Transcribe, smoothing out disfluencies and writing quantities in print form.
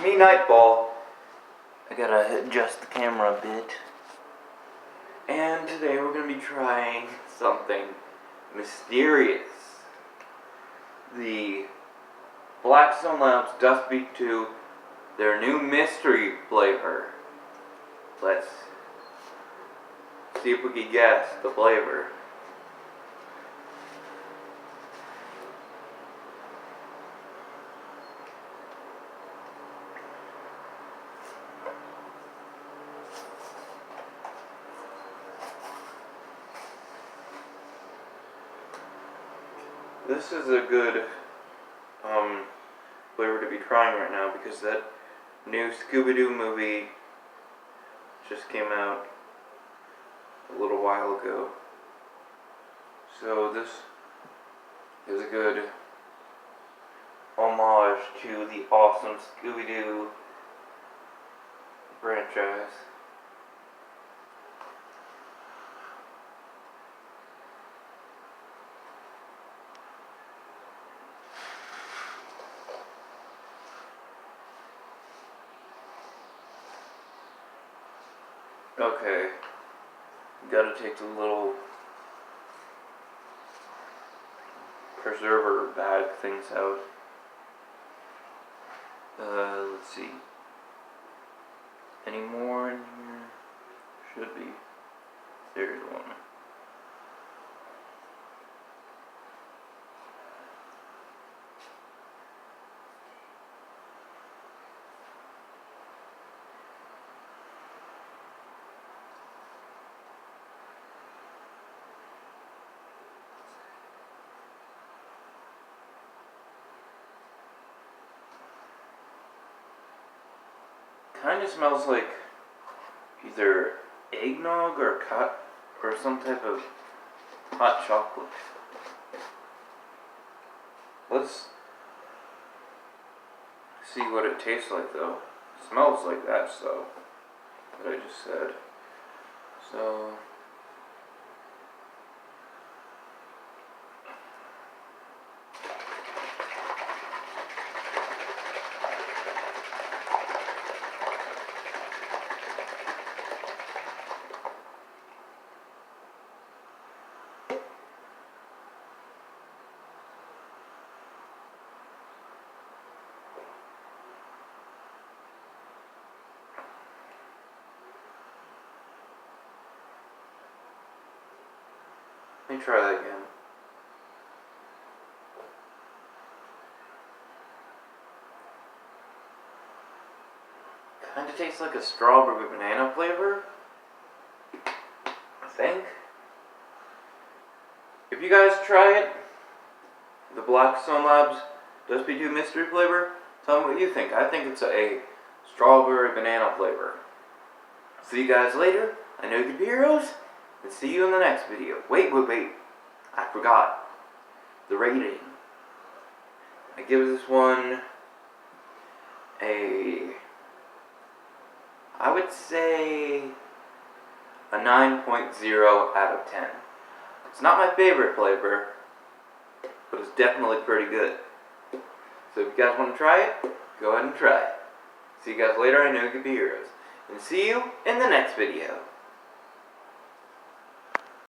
Hey Nightball, I gotta adjust the camera a bit. And today we're gonna be trying something mysterious. The Blackstone Labs Dust Beat 2, their new mystery flavor. Let's see if we can guess the flavor. This is a good flavor to be trying right now because that new Scooby-Doo movie just came out a little while ago. So this is a good homage to the awesome Scooby-Doo franchise. Okay, gotta take the little preserver bag things out. Let's see. Any more in here? Should be. There's one. Kind of smells like either eggnog or some type of hot chocolate. Let's see what it tastes like though. It smells like that, so what I just said. So let me try that again. Kinda tastes like a strawberry banana flavor, I think. If you guys try it, the Blackstone Labs Dust Beat 2 mystery flavor, tell me what you think. I think it's a strawberry banana flavor. See you guys later. I know you can be heroes. And see you in the next video. Wait. I forgot. The rating. I give this one I would say a 9.0 out of 10. It's not my favorite flavor, but it's definitely pretty good. So if you guys want to try it, go ahead and try it. See you guys later. I know you can be heroes. And see you in the next video.